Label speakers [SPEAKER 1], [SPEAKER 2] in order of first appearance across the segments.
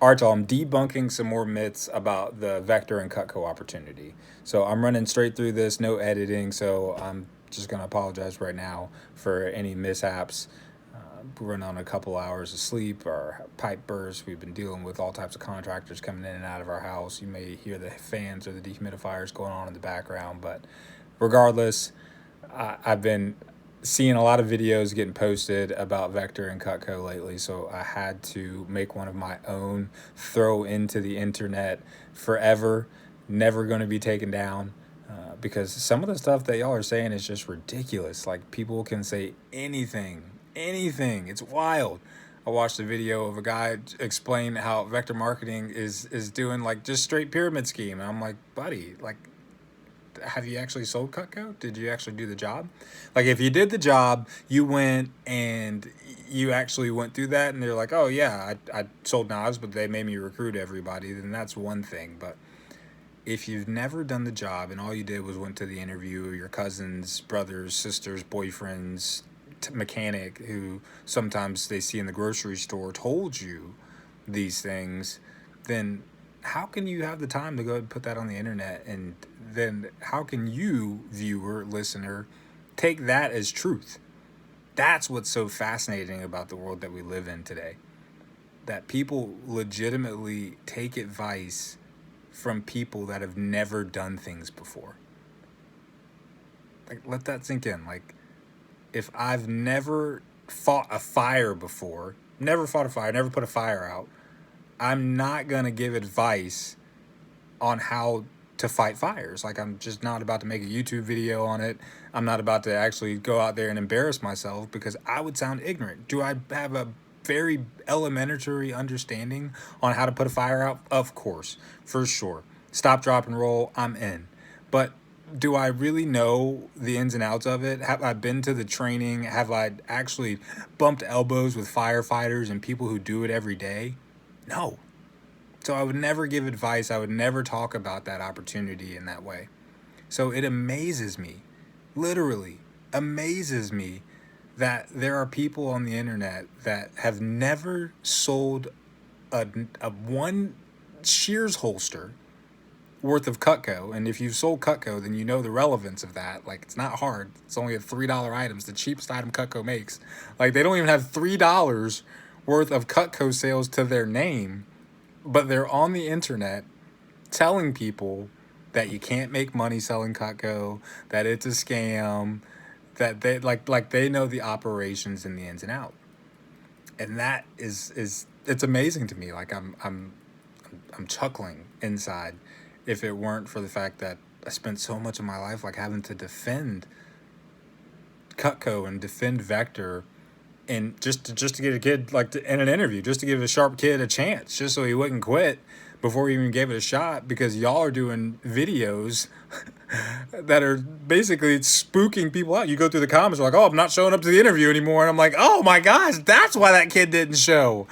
[SPEAKER 1] All right, so I'm debunking some more myths about the Vector and Cutco opportunity. So I'm running straight through this, no editing. So I'm just going to apologize right now for any mishaps. We're running on a couple hours of sleep or pipe bursts. We've been dealing with all types of contractors coming in and out of our house. You may hear the fans or the dehumidifiers going on in the background, but regardless, I've been seeing a lot of videos getting posted about Vector and Cutco lately, so I had to make one of my own, throw into the internet forever, never going to be taken down. Because some of the stuff that y'all are saying is just ridiculous. Like, people can say anything, anything. It's wild. I watched a video of a guy explain how vector marketing is doing like just straight pyramid scheme. And I'm like, buddy, like, have you actually sold Cutco? Did you actually do the job? Like, if you did the job, you went and you actually went through that, and they're like, oh yeah, I sold knives, but they made me recruit everybody, then that's one thing. But if you've never done the job and all you did was went to the interview, your cousins, brothers, sisters, boyfriends, mechanic who sometimes they see in the grocery store told you these things, then how can you have the time to go and put that on the internet? And then how can you, viewer, listener, take that as truth? That's what's so fascinating about the world that we live in today. That people legitimately take advice from people that have never done things before. Like, let that sink in. Like, if I've never fought a fire before, never fought a fire, never put a fire out, I'm not going to give advice on how to fight fires. Like, I'm just not about to make a YouTube video on it. I'm not about to actually go out there and embarrass myself because I would sound ignorant. Do I have a very elementary understanding on how to put a fire out? Of course, for sure. Stop, drop, and roll, I'm in. But do I really know the ins and outs of it? Have I been to the training? Have I actually bumped elbows with firefighters and people who do it every day? No. So I would never give advice. I would never talk about that opportunity in that way. So it amazes me, literally amazes me, that there are people on the internet that have never sold a one shears holster worth of Cutco. And if you've sold Cutco, then you know the relevance of that. Like, it's not hard. It's only a $3 item. It's the cheapest item Cutco makes. Like, they don't even have $3 worth of Cutco sales to their name, but they're on the internet telling people that you can't make money selling Cutco, that it's a scam, that they like they know the operations and the ins and out. And that is it's amazing to me. Like, I'm chuckling inside if it weren't for the fact that I spent so much of my life like having to defend Cutco and defend Vector, and just to get a kid like in an interview, just to give a sharp kid a chance, just so he wouldn't quit before he even gave it a shot, because y'all are doing videos that are basically spooking people out. You go through the comments like, oh, I'm not showing up to the interview anymore, and I'm like, oh my gosh, that's why that kid didn't show.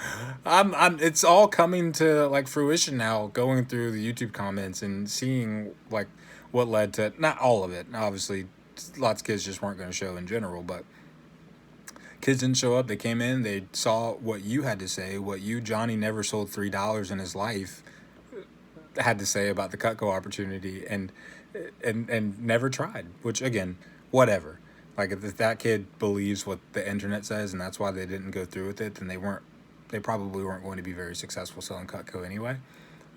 [SPEAKER 1] It's all coming to like fruition now, going through the YouTube comments and seeing like what led to, not all of it, obviously lots of kids just weren't going to show in general, but kids didn't show up. They came in, they saw what you had to say, what you, Johnny, never sold $3 in his life, had to say about the Cutco opportunity, and never tried. Which, again, whatever. Like, if that kid believes what the internet says and that's why they didn't go through with it, then they probably weren't going to be very successful selling Cutco anyway.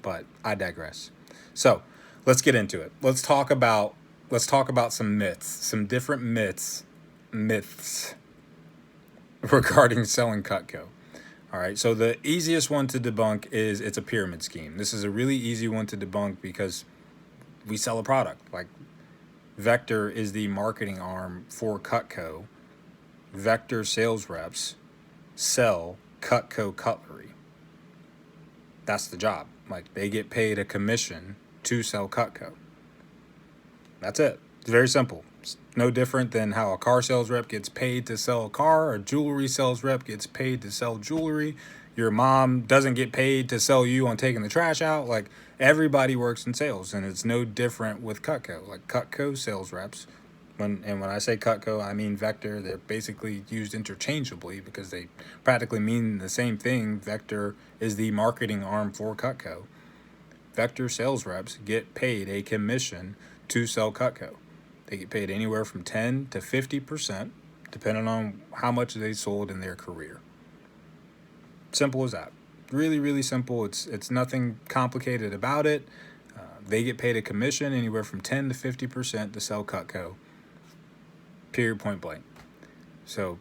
[SPEAKER 1] But I digress. So let's get into it. Let's talk about some myths, some different myths regarding selling Cutco. All right, so the easiest one to debunk is it's a pyramid scheme. This is a really easy one to debunk because we sell a product. Like, Vector is the marketing arm for Cutco. Vector sales reps sell Cutco cutlery. That's the job. Like, they get paid a commission to sell Cutco. That's it. It's very simple. It's no different than how a car sales rep gets paid to sell a car, a jewelry sales rep gets paid to sell jewelry. Your mom doesn't get paid to sell you on taking the trash out. Like, everybody works in sales, and it's no different with Cutco. Like, Cutco sales reps When I say Cutco, I mean Vector. They're basically used interchangeably because they practically mean the same thing. Vector is the marketing arm for Cutco. Vector sales reps get paid a commission to sell Cutco. They get paid anywhere from 10 to 50%, depending on how much they sold in their career. Simple as that. Really, really simple. It's nothing complicated about it. They get paid a commission anywhere from 10 to 50% to sell Cutco. Period, point blank. So,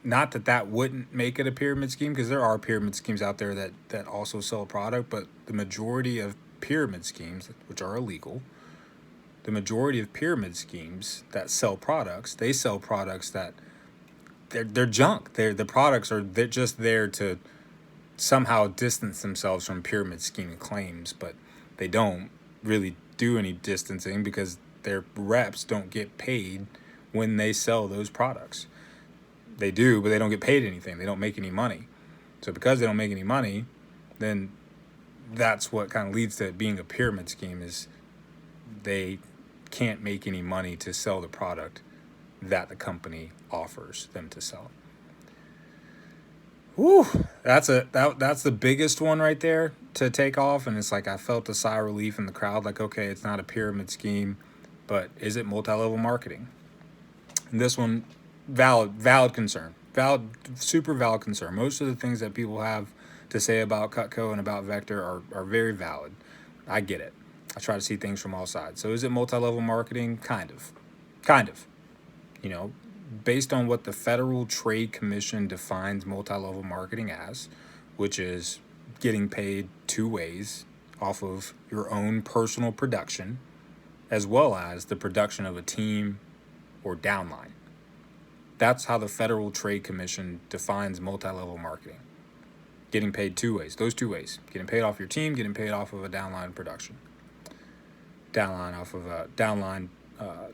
[SPEAKER 1] not that wouldn't make it a pyramid scheme, because there are pyramid schemes out there that also sell a product, but the majority of pyramid schemes, which are illegal, the majority of pyramid schemes that sell products, they sell products that they're junk. The products they're just there to somehow distance themselves from pyramid scheme claims, but they don't really do any distancing because their reps don't get paid when they sell those products. They do, but they don't get paid anything. They don't make any money. So because they don't make any money, then that's what kind of leads to it being a pyramid scheme, is they can't make any money to sell the product that the company offers them to sell. Whew, that's the biggest one right there to take off, and it's like I felt a sigh of relief in the crowd, like, okay, it's not a pyramid scheme, but is it multi-level marketing? And this one, valid concern, super valid concern. Most of the things that people have to say about Cutco and about Vector are very valid. I get it. I try to see things from all sides. So is it multi-level marketing? Kind of. You know, based on what the Federal Trade Commission defines multi-level marketing as, which is getting paid two ways off of your own personal production, as well as the production of a team or downline. That's how the Federal Trade Commission defines multi-level marketing. Getting paid two ways. Those two ways. Getting paid off your team, getting paid off of a downline production. Downline off of a downline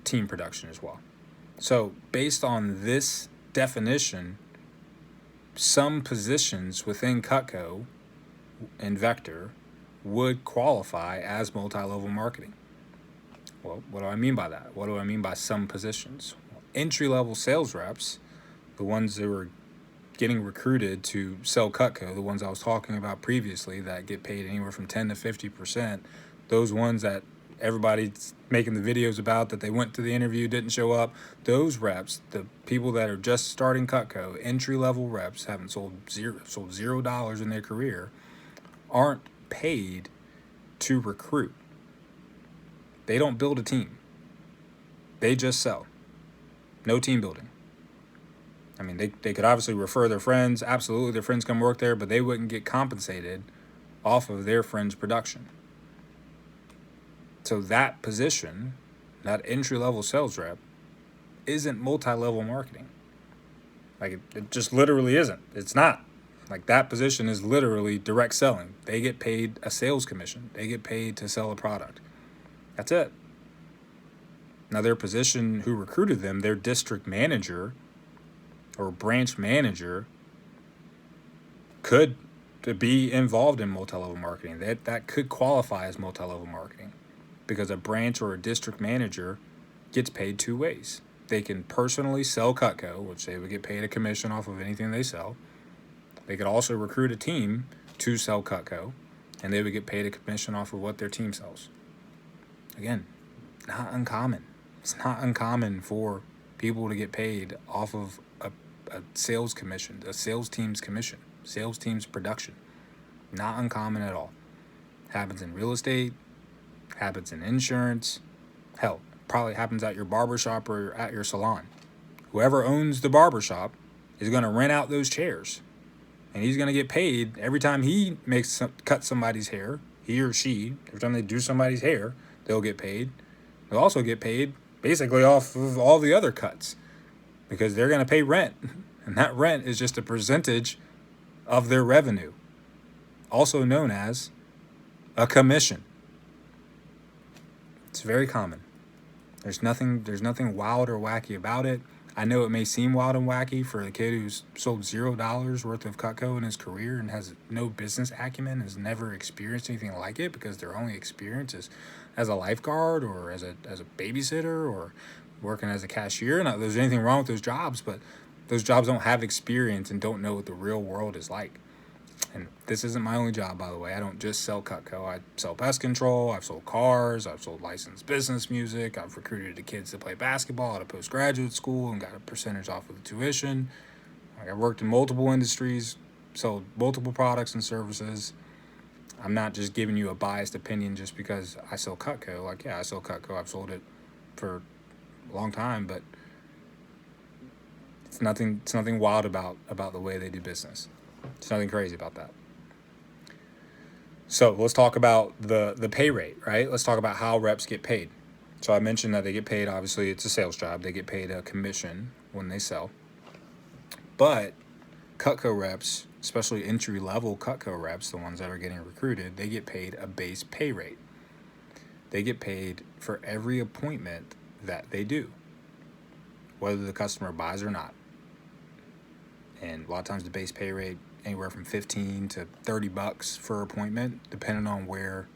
[SPEAKER 1] team production as well. So based on this definition, some positions within Cutco and Vector would qualify as multi-level marketing. Well, what do I mean by that? What do I mean by some positions? Entry-level sales reps, the ones that were getting recruited to sell Cutco, the ones I was talking about previously that get paid anywhere from 10 to 50%, those ones that everybody's making the videos about that they went to the interview, didn't show up, those reps, the people that are just starting Cutco, entry-level reps, haven't sold $0 in their career, aren't paid to recruit. They don't build a team. They just sell. No team building. I mean, they could obviously refer their friends. Absolutely, their friends come work there, but they wouldn't get compensated off of their friends' production. So that position, that entry-level sales rep, isn't multi-level marketing. Like, it just literally isn't. It's not. Like, that position is literally direct selling. They get paid a sales commission. They get paid to sell a product. That's it. Now, their position, who recruited them, their district manager or branch manager, could be involved in multi-level marketing. That could qualify as multi-level marketing, because a branch or a district manager gets paid two ways. They can personally sell Cutco, which they would get paid a commission off of anything they sell. They could also recruit a team to sell Cutco, and they would get paid a commission off of what their team sells. Again, not uncommon. It's not uncommon for people to get paid off of a sales commission, a sales team's commission, sales team's production. Not uncommon at all. Happens in real estate, happens in insurance. Hell, probably happens at your barbershop or at your salon. Whoever owns the barbershop is going to rent out those chairs, and he's going to get paid every time he cut somebody's hair. He or she, every time they do somebody's hair, they'll get paid. They'll also get paid basically off of all the other cuts, because they're going to pay rent, and that rent is just a percentage of their revenue, also known as a commission. It's very common. There's nothing wild or wacky about it. I know it may seem wild and wacky for a kid who's sold $0 worth of Cutco in his career and has no business acumen, has never experienced anything like it, because their only experience is as a lifeguard or as a babysitter or working as a cashier. Not that there's anything wrong with those jobs, but those jobs don't have experience and don't know what the real world is like. And this isn't my only job, by the way. I don't just sell Cutco. I sell pest control. I've sold cars. I've sold licensed business music. I've recruited the kids to play basketball at a postgraduate school and got a percentage off of the tuition. Like, I've worked in multiple industries, sold multiple products and services. I'm not just giving you a biased opinion just because I sell Cutco. Like, yeah, I sell Cutco. I've sold it for a long time, but it's nothing wild about the way they do business. There's nothing crazy about that. So let's talk about the pay rate, right? Let's talk about how reps get paid. So I mentioned that they get paid, obviously it's a sales job. They get paid a commission when they sell. But Cutco reps, especially entry-level Cutco reps, the ones that are getting recruited, they get paid a base pay rate. They get paid for every appointment that they do, whether the customer buys or not. And a lot of times the base pay rate anywhere from $15 to $30 for appointment, depending on where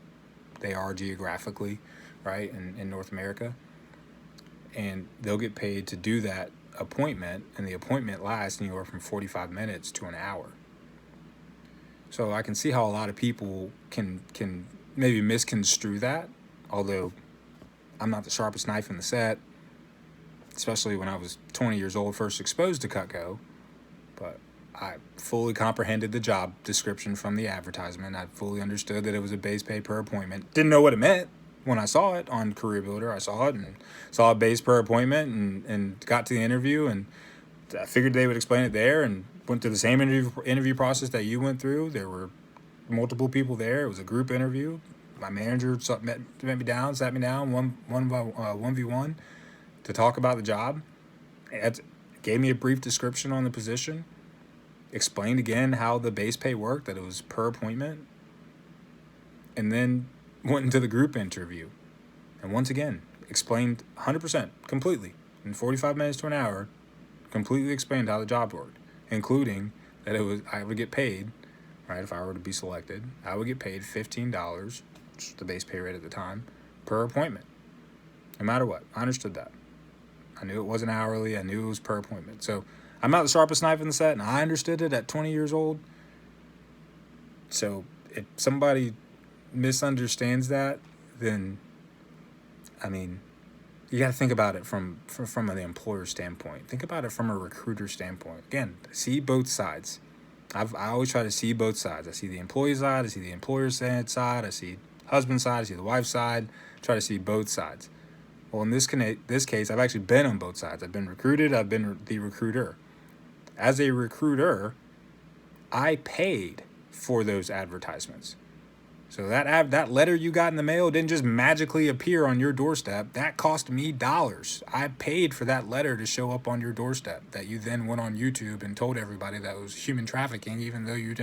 [SPEAKER 1] they are geographically, right, in North America. And they'll get paid to do that appointment, and the appointment lasts anywhere from 45 minutes to an hour. So I can see how a lot of people can maybe misconstrue that, although I'm not the sharpest knife in the set, especially when I was 20 years old, first exposed to Cutco. But I fully comprehended the job description from the advertisement. I fully understood that it was a base pay per appointment. Didn't know what it meant when I saw it on Career Builder. I saw it and saw a base per appointment and got to the interview, and I figured they would explain it there, and went through the same interview process that you went through. There were multiple people there. It was a group interview. My manager met me down, sat me down 1v1 to talk about the job. It gave me a brief description on the position, explained again how the base pay worked, that it was per appointment, and then went into the group interview. And once again, explained 100%, completely, in 45 minutes to an hour, completely explained how the job worked, including that I would get paid, right, if I were to be selected, I would get paid $15, which was the base pay rate at the time, per appointment, no matter what. I understood that. I knew it wasn't hourly. I knew it was per appointment. So I'm not the sharpest knife in the set, and I understood it at 20 years old. So if somebody misunderstands that, then, I mean, you got to think about it from an employer standpoint. Think about it from a recruiter standpoint. Again, see both sides. I always try to see both sides. I see the employee side. I see the employer side. I see husband side. I see the wife side. Try to see both sides. Well, in this case, I've actually been on both sides. I've been recruited. I've been the recruiter. As a recruiter, I paid for those advertisements. So that letter you got in the mail didn't just magically appear on your doorstep. That cost me dollars. I paid for that letter to show up on your doorstep, that you then went on YouTube and told everybody that it was human trafficking, even though you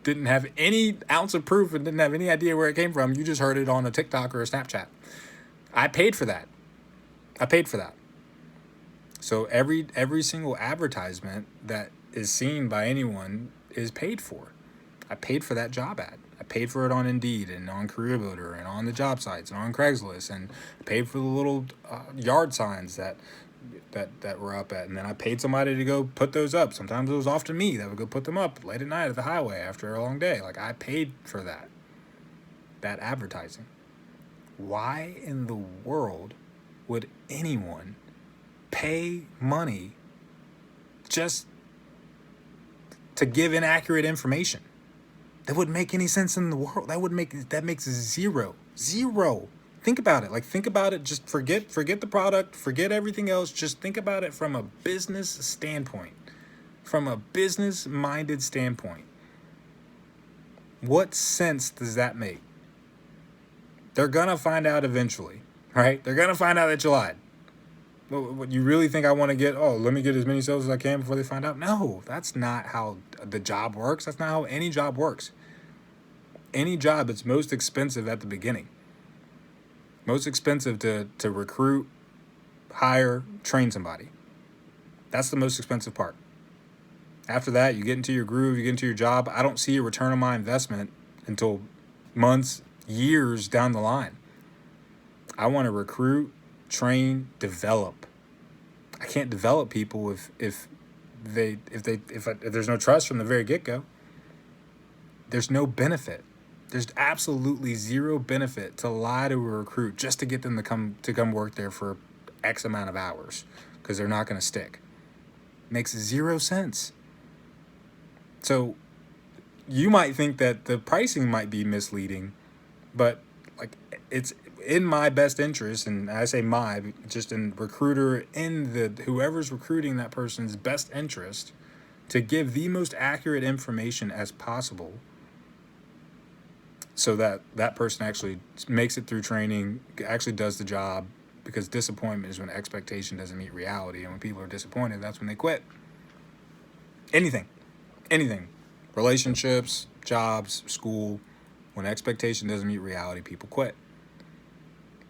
[SPEAKER 1] didn't have any ounce of proof and didn't have any idea where it came from. You just heard it on a TikTok or a Snapchat. I paid for that. So every single advertisement that is seen by anyone is paid for. I paid for that job ad. I paid for it on Indeed and on Career Builder and on the job sites and on Craigslist, and paid for the little yard signs that were up at. And then I paid somebody to go put those up. Sometimes it was often me that would go put them up late at night at the highway after a long day. Like, I paid for that advertising. Why in the world would anyone pay money just to give inaccurate information? That wouldn't make any sense in the world. That makes zero. Think about it. Think about it. Just forget the product, forget everything else. Just think about it from a business standpoint, from a business-minded standpoint. What sense does that make? They're gonna find out eventually, right? They're gonna find out that you lied. What, you really think I want to get, let me get as many sales as I can before they find out? No, that's not how the job works. That's not how any job works. Any job, it's most expensive at the beginning. Most expensive to recruit, hire, train somebody. That's the most expensive part. After that, you get into your groove, you get into your job. I don't see a return on my investment until months, years down the line. I want to recruit, train, develop I can't develop people if there's no trust from the very get-go. There's no benefit. There's absolutely zero benefit to lie to a recruit just to get them to come work there for X amount of hours, because they're not going to stick. Makes zero sense. So you might think that the pricing might be misleading, but like, it's in my best interest, and I say my, just in recruiter, in the whoever's recruiting that person's best interest, to give the most accurate information as possible, so that that person actually makes it through training, actually does the job. Because disappointment is when expectation doesn't meet reality, and when people are disappointed, that's when they quit. Anything, relationships, jobs, school. When expectation doesn't meet reality, people quit.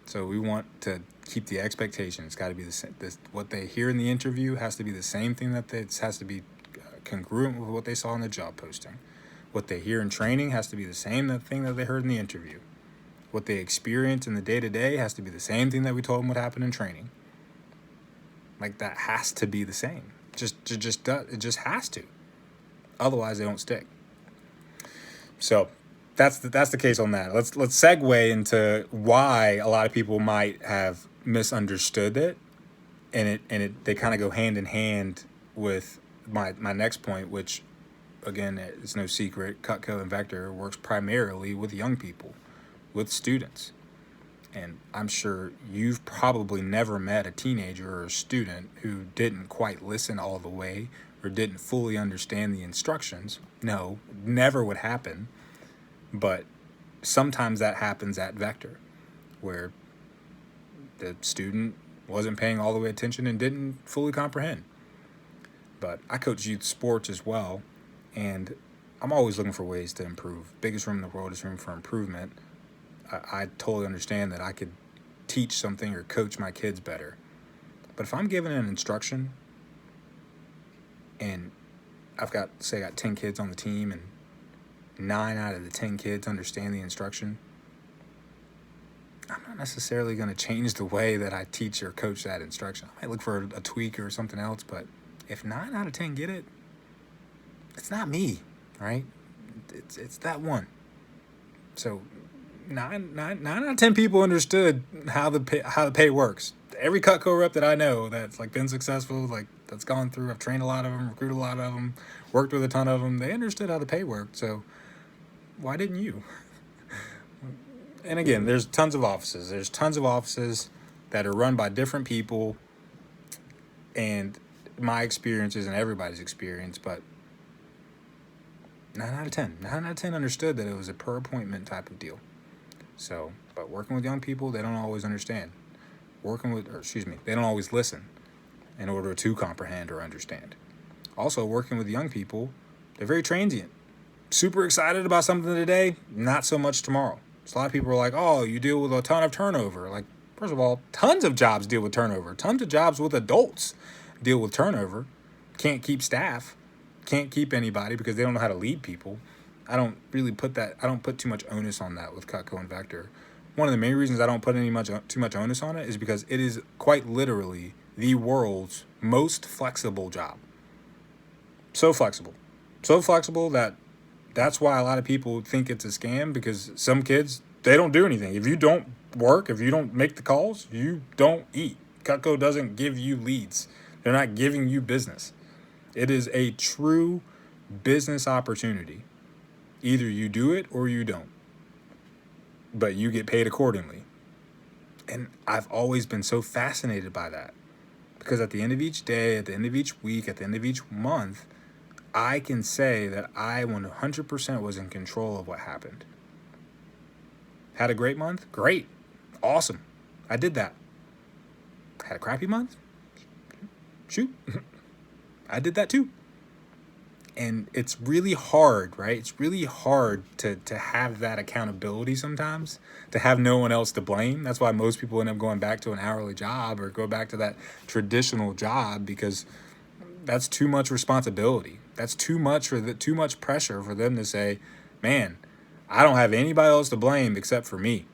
[SPEAKER 1] So we want to keep the expectation. It's got to be the same. What they hear in the interview has to be the same thing it has to be congruent with what they saw in the job posting. What they hear in training has to be the same thing that they heard in the interview. What they experience in the day-to-day has to be the same thing that we told them would happen in training. Like, that has to be the same. It just has to. Otherwise, they don't stick. So that's the case on that. Let's segue into why a lot of people might have misunderstood it, and they kind of go hand in hand with my next point, which, again, it's no secret. Cutco and Vector works primarily with young people, with students. And I'm sure you've probably never met a teenager or a student who didn't quite listen all the way or didn't fully understand the instructions. No, never would happen. But sometimes that happens at Vector, where the student wasn't paying all the way attention and didn't fully comprehend. But I coach youth sports as well, and I'm always looking for ways to improve. Biggest room in the world is room for improvement. I totally understand that I could teach something or coach my kids better. But if I'm given an instruction and I got 10 kids on the team and 9 out of the 10 kids understand the instruction, I'm not necessarily going to change the way that I teach or coach that instruction. I might look for a tweak or something else, but if 9 out of 10 get it, it's not me, right? It's that one. So 9 out of 10 people understood how the pay works. Every Cutco rep that I know that's like been successful, like that's gone through, I've trained a lot of them, recruited a lot of them, worked with a ton of them. They understood how the pay worked. So why didn't you? And again, there's tons of offices. There's tons of offices that are run by different people, and my experience isn't everybody's experience, but 9 out of 10 understood that it was a per appointment type of deal. So, but working with young people, they don't always understand. They don't always listen in order to comprehend or understand. Also, working with young people, they're very transient. Super excited about something today, not so much tomorrow. So a lot of people are like, oh, you deal with a ton of turnover. Like, first of all, tons of jobs deal with turnover. Tons of jobs with adults deal with turnover. Can't keep staff. Can't keep anybody because they don't know how to lead people. I don't put too much onus on that with Cutco and Vector. One of the main reasons I don't put too much onus on it is because it is quite literally the world's most flexible job. So flexible that that's why a lot of people think it's a scam, because some kids, they don't do anything. If you don't work, if you don't make the calls, you don't eat. Cutco doesn't give you leads. They're not giving you business. It is a true business opportunity. Either you do it or you don't. But you get paid accordingly. And I've always been so fascinated by that. Because at the end of each day, at the end of each week, at the end of each month, I can say that I 100% was in control of what happened. Had a great month? Great. Awesome. I did that. Had a crappy month? Shoot. I did that too. And it's really hard, right? It's really hard to have that accountability sometimes, to have no one else to blame. That's why most people end up going back to an hourly job or go back to that traditional job, because that's too much responsibility. That's too much pressure for them to say, man, I don't have anybody else to blame except for me.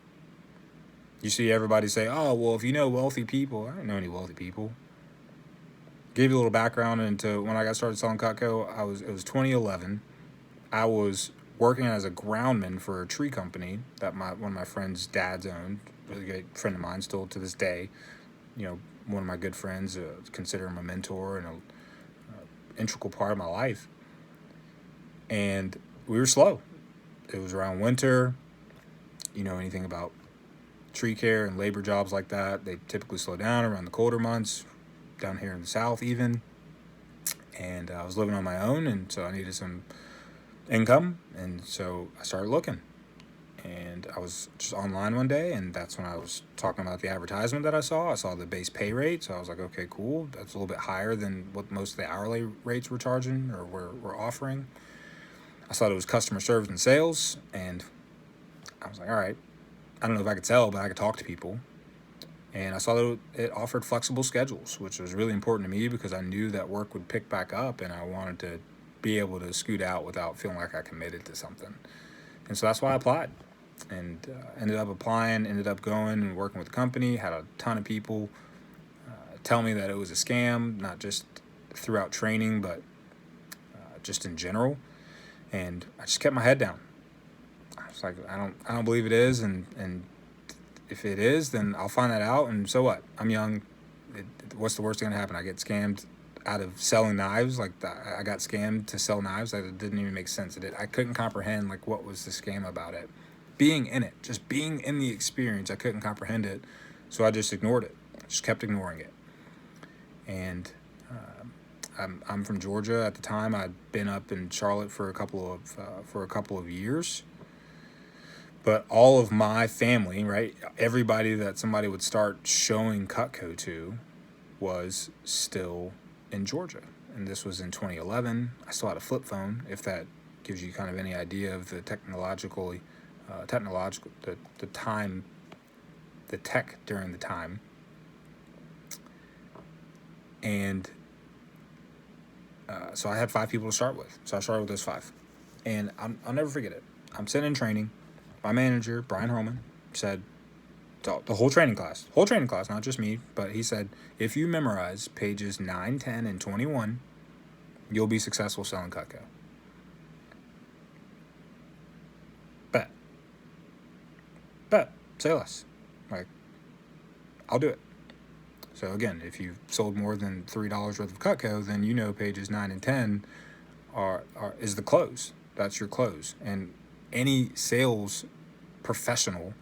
[SPEAKER 1] You see everybody say, oh, well, if you know wealthy people. I don't know any wealthy people. give you a little background into when I got started selling Cutco. It was 2011. I was working as a groundman for a tree company that one of my friend's dads owned. Really good friend of mine, still to this day. One of my good friends, consider him a mentor and an integral part of my life. And we were slow. It was around winter. Anything about tree care and labor jobs like that, they typically slow down around the colder months, down here in the South even. And I was living on my own, and so I needed some income, and so I started looking. And I was just online one day, and that's when I was talking about the advertisement that I saw. I saw the base pay rate, so I was like, okay, cool. That's a little bit higher than what most of the hourly rates were charging or were offering. I saw it was customer service and sales, and I was like, all right, I don't know if I could sell, but I could talk to people. And I saw that it offered flexible schedules, which was really important to me because I knew that work would pick back up, and I wanted to be able to scoot out without feeling like I committed to something. And so that's why I applied. And ended up going and working with the company, had a ton of people tell me that it was a scam, not just throughout training, but just in general. And I just kept my head down. I was like, I don't believe it is, and if it is, then I'll find that out, and so what? I'm young. What's the worst thing gonna happen? I get scammed out of selling knives. I got scammed to sell knives. That didn't even make sense. I couldn't comprehend what was the scam about it. Being in it, just being in the experience, I couldn't comprehend it, so I just ignored it. Just kept ignoring it. And I'm from Georgia at the time. I'd been up in Charlotte for a couple of years. But all of my family, right, everybody that somebody would start showing Cutco to was still in Georgia. And this was in 2011. I still had a flip phone, if that gives you kind of any idea of the the tech during the time. And so I had 5 people to start with. So I started with those 5. And I'll never forget it. I'm sitting in training. My manager, Brian Holman, said, the whole training class, not just me, but he said, if you memorize pages 9, 10, and 21, you'll be successful selling Cutco. Bet. Say less. I'll do it. So again, if you've sold more than $3 worth of Cutco, then pages 9 and 10 is the close. That's your close. And any sales professional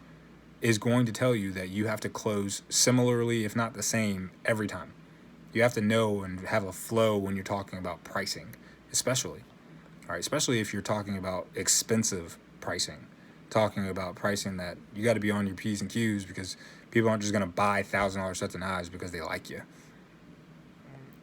[SPEAKER 1] is going to tell you that you have to close similarly, if not the same, every time. You have to know and have a flow when you're talking about pricing, especially. All right, especially if you're talking about expensive pricing, talking about pricing that you got to be on your P's and Q's, because people aren't just going to buy $1,000 sets of knives because they like you.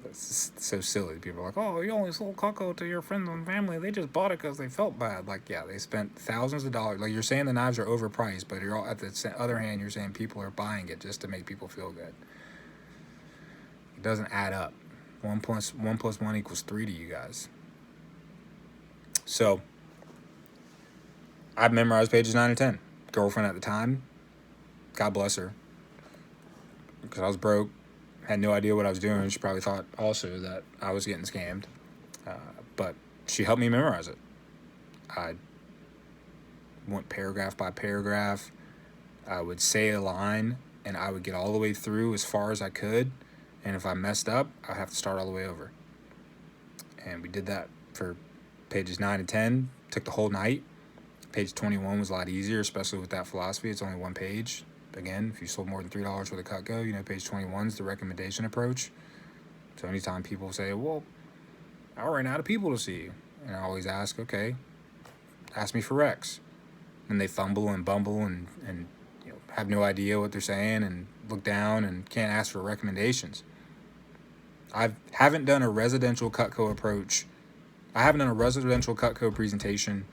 [SPEAKER 1] It's so silly. People are like, oh, you only sold Cutco to your friends and family. They just bought it because they felt bad. Yeah, they spent thousands of dollars. You're saying the knives are overpriced, but you're all, at the other hand, you're saying people are buying it just to make people feel good. It doesn't add up. 1 plus 1 equals 3 to you guys. So I've memorized pages 9 and 10. Girlfriend at the time, God bless her, because I was broke, had no idea what I was doing. She probably thought also that I was getting scammed, but she helped me memorize it. I went paragraph by paragraph. I would say a line, and I would get all the way through as far as I could, and if I messed up, I'd have to start all the way over. And we did that for pages 9 and 10. Took the whole night. Page 21 was a lot easier, especially with that philosophy. It's only 1 page. Again, if you sold more than $3 worth of Cutco, page 21 is the recommendation approach. So anytime people say, well, I ran out of people to see, and I always ask, okay, ask me for Rex. And they fumble and bumble and have no idea what they're saying and look down and can't ask for recommendations. I haven't done a residential Cutco approach. I haven't done a residential Cutco presentation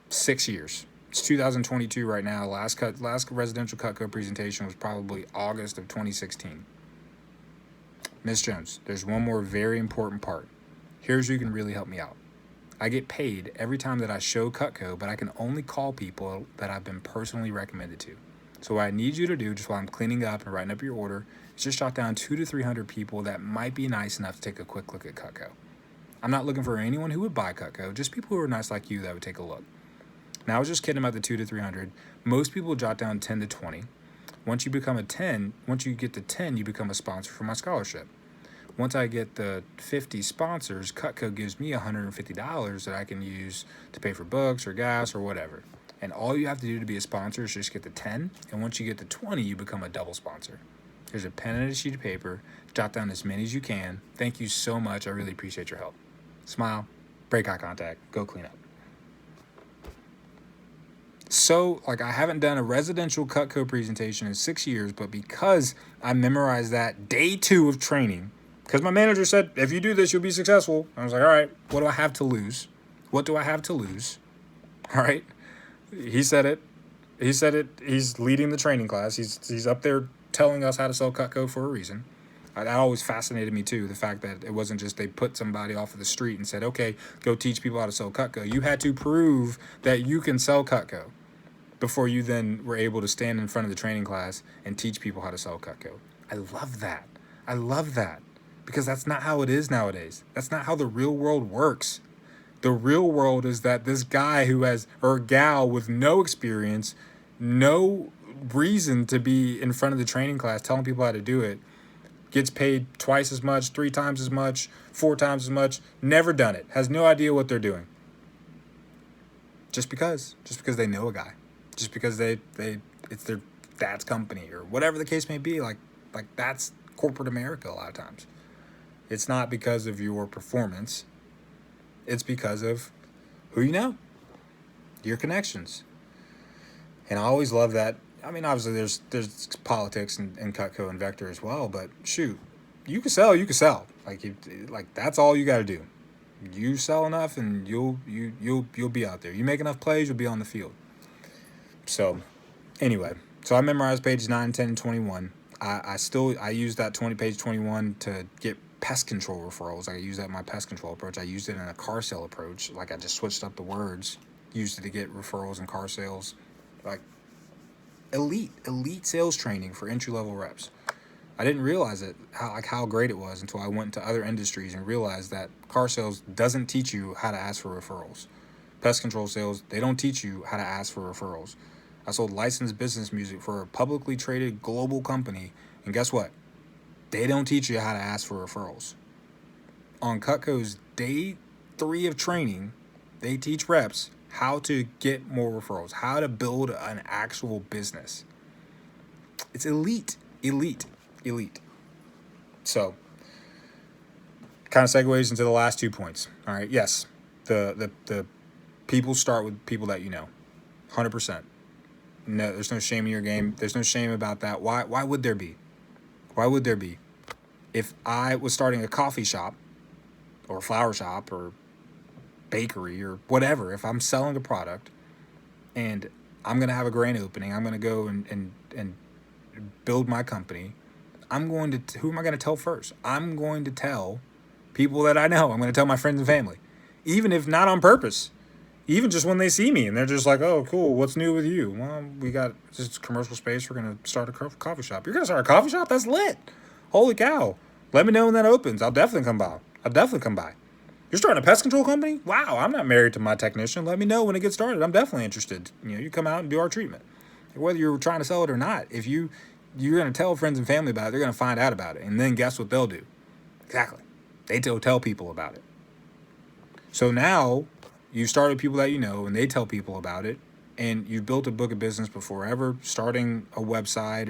[SPEAKER 1] 6 years. It's 2022 right now. Last residential Cutco presentation was probably August of 2016. Miss Jones, there's one more very important part. Here's who can really help me out. I get paid every time that I show Cutco, but I can only call people that I've been personally recommended to. So what I need you to do, just while I'm cleaning up and writing up your order, is just jot down 200 to 300 people that might be nice enough to take a quick look at Cutco. I'm not looking for anyone who would buy Cutco, just people who are nice like you that would take a look. Now, I was just kidding about the 200 to 300. Most people jot down 10 to 20. Once you get to 10, you become a sponsor for my scholarship. Once I get the 50 sponsors, Cutco gives me $150 that I can use to pay for books or gas or whatever. And all you have to do to be a sponsor is just get to 10. And once you get to 20, you become a double sponsor. There's a pen and a sheet of paper. Jot down as many as you can. Thank you so much. I really appreciate your help. Smile, break eye contact, go clean up. So, I haven't done a residential Cutco presentation in 6 years, but because I memorized that day 2 of training, because my manager said, if you do this, you'll be successful. I was like, all right, what do I have to lose? What do I have to lose? All right. He said it. He's leading the training class. He's up there telling us how to sell Cutco for a reason. That always fascinated me too, the fact that it wasn't just they put somebody off of the street and said, okay, go teach people how to sell Cutco. You had to prove that you can sell Cutco before you then were able to stand in front of the training class and teach people how to sell Cutco. I love that. Because that's not how it is nowadays. That's not how the real world works. The real world is that this guy or gal with no experience, no reason to be in front of the training class telling people how to do it, gets paid twice as much, 3 times as much, 4 times as much, never done it, has no idea what they're doing. Just because they know a guy. Just because it's their dad's company or whatever the case may be. Like that's corporate America a lot of times. It's not because of your performance. It's because of who you know, your connections. And I always love that. I mean, obviously there's politics in Cutco and Vector as well, but shoot, you can sell. That's all you got to do. You sell enough and you'll be out there. You make enough plays, you'll be on the field. So anyway, I memorized pages 9, 10, and 21. I use that page 21 to get pest control referrals. I use that in my pest control approach. I used it in a car sale approach. I just switched up the words, used it to get referrals and car sales. Elite sales training for entry-level reps. I didn't realize how great it was until I went into other industries and realized that car sales doesn't teach you how to ask for referrals. Pest control sales, they don't teach you how to ask for referrals. I sold licensed business music for a publicly traded global company, and guess what? They don't teach you how to ask for referrals. On Cutco's day 3 of training, they teach reps how to get more referrals, how to build an actual business. It's elite. So, kind of segues into the last 2 points. All right, yes, the people start with people that you know, 100%. No, there's no shame in your game. There's no shame about that. Why would there be? Why would there be? If I was starting a coffee shop or a flower shop or bakery or whatever, if I'm selling a product and I'm going to have a grand opening, I'm going to go and build my company, who am I going to tell first? I'm going to tell people that I know. I'm going to tell my friends and family, even if not on purpose. Even just when they see me and they're just like, oh, cool, what's new with you? Well, we got this commercial space. We're going to start a coffee shop. You're going to start a coffee shop? That's lit. Holy cow. Let me know when that opens. I'll definitely come by. You're starting a pest control company? Wow, I'm not married to my technician. Let me know when it gets started. I'm definitely interested. You come out and do our treatment. Whether you're trying to sell it or not, if you're going to tell friends and family about it, they're going to find out about it. And then guess what they'll do? Exactly. They tell people about it. So now you started people that you know, and they tell people about it, and you've built a book of business before ever starting a website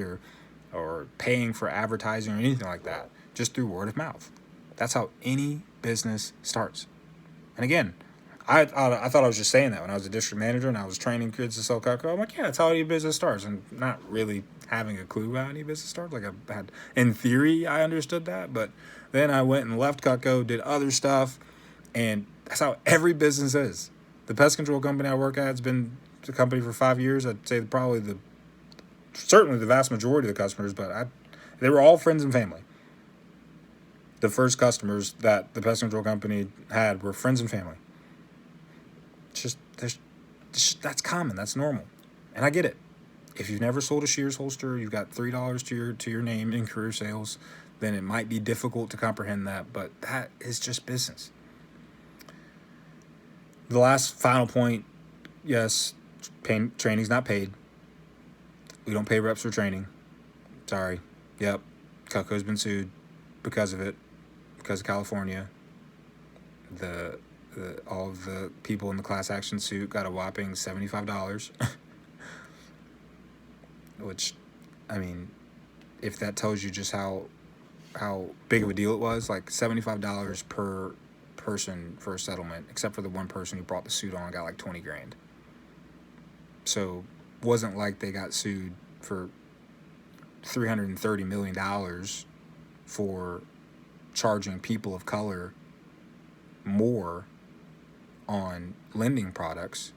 [SPEAKER 1] or paying for advertising or anything like that, just through word of mouth. That's how any business starts. And again, I thought I was just saying that when I was a district manager and I was training kids to sell Cutco. I'm like, yeah, that's how any business starts, and not really having a clue how any business starts. In theory, I understood that, but then I went and left Cutco, did other stuff, and that's how every business is. The pest control company I work at has been the company for 5 years. I'd say certainly the vast majority of the customers, but they were all friends and family. The first customers that the pest control company had were friends and family. That's common. That's normal. And I get it. If you've never sold a shears holster, you've got $3 to your name in career sales, then it might be difficult to comprehend that, but that is just business. The last final point, yes, training's not paid. We don't pay reps for training. Sorry. Yep. Cutco's been sued because of it, because of California. All of the people in the class action suit got a whopping $75. Which, I mean, if that tells you just how big of a deal it was, like $75 per person for a settlement, except for the one person who brought the suit on got like 20 grand. So wasn't like they got sued for $330 million for charging people of color more on lending products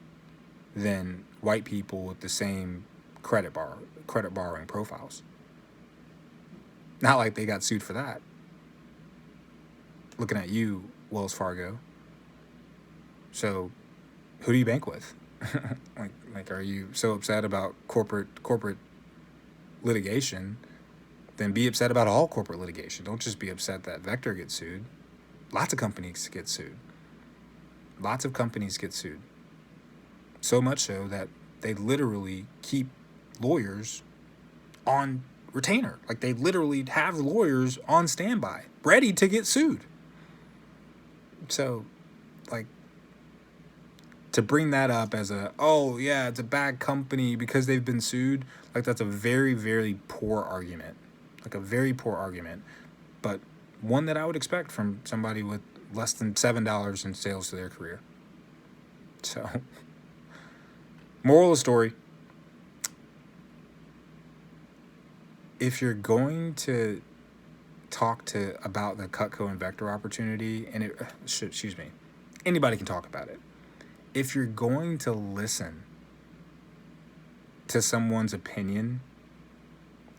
[SPEAKER 1] than white people with the same credit borrowing profiles. Not like they got sued for that. Looking at you, Wells Fargo. So, who do you bank with? like, are you so upset about corporate litigation? Then be upset about all corporate litigation. Don't just be upset that Vector gets sued. Lots of companies get sued. So much so that they literally keep lawyers on retainer. Like, they literally have lawyers on standby, ready to get sued. So, like, to bring that up as it's a bad company because they've been sued, like, that's a very, very poor argument. Like, a very poor argument. But one that I would expect from somebody with less than $7 in sales to their career. So, moral of the story, if you're going to talk about the Cutco and Vector opportunity, and anybody can talk about it. If you're going to listen to someone's opinion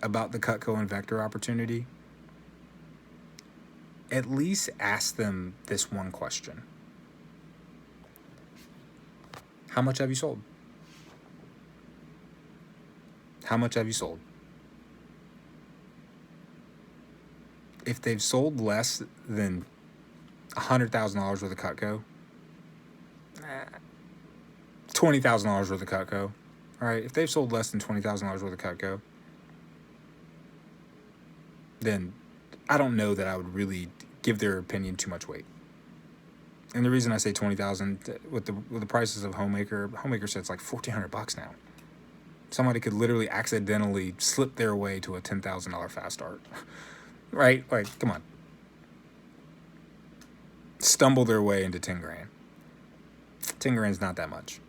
[SPEAKER 1] about the Cutco and Vector opportunity, at least ask them this one question. How much have you sold? How much have you sold? If they've sold less than $100,000 worth of Cutco, $20,000 worth of Cutco, all right? If they've sold less than $20,000 worth of Cutco, then I don't know that I would really give their opinion too much weight. And the reason I say 20,000 with the prices of Homemaker says like $1,400 now. Somebody could literally accidentally slip their way to a $10,000 fast start, right? Like, come on, stumble their way into 10 grand. 10 grand's not that much.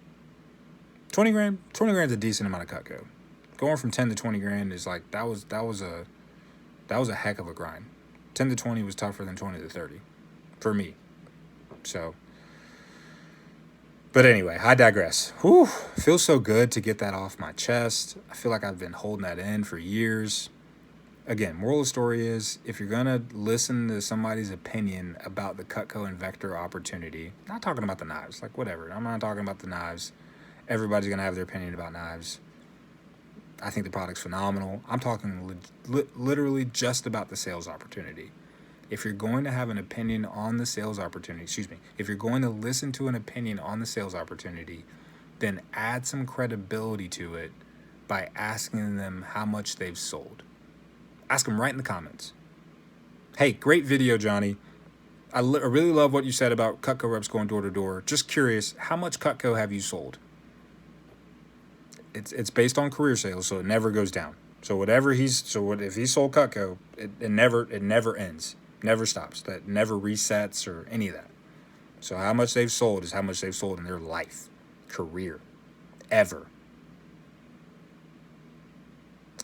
[SPEAKER 1] 20 grand's a decent amount of Cutco. Going from 10 to 20 grand is like that was a heck of a grind. 10 to 20 was tougher than 20 to 30 for me. So, but anyway, I digress. Whew, feels so good to get that off my chest. I feel like I've been holding that in for years. Again, moral of the story is, if you're going to listen to somebody's opinion about the Cutco and Vector opportunity, not talking about the knives, like whatever. I'm not talking about the knives. Everybody's going to have their opinion about knives. I think the product's phenomenal. I'm talking literally just about the sales opportunity. If you're going to have an opinion on the sales opportunity, if you're going to listen to an opinion on the sales opportunity, then add some credibility to it by asking them how much they've sold. Ask them right in the comments. Hey, great video, Johnny. I really love what you said about Cutco reps going door to door. Just curious, how much Cutco have you sold? It's based on career sales, so it never goes down. So if he sold Cutco, it never ends. Never stops. That never resets or any of that. So how much they've sold is how much they've sold in their life, career, ever.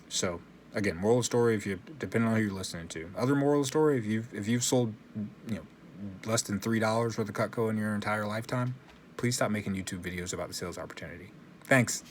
[SPEAKER 1] So again, moral of the story, depending on who you're listening to. Other moral of the story, if you've sold less than $3 worth of Cutco in your entire lifetime, please stop making YouTube videos about the sales opportunity. Thanks.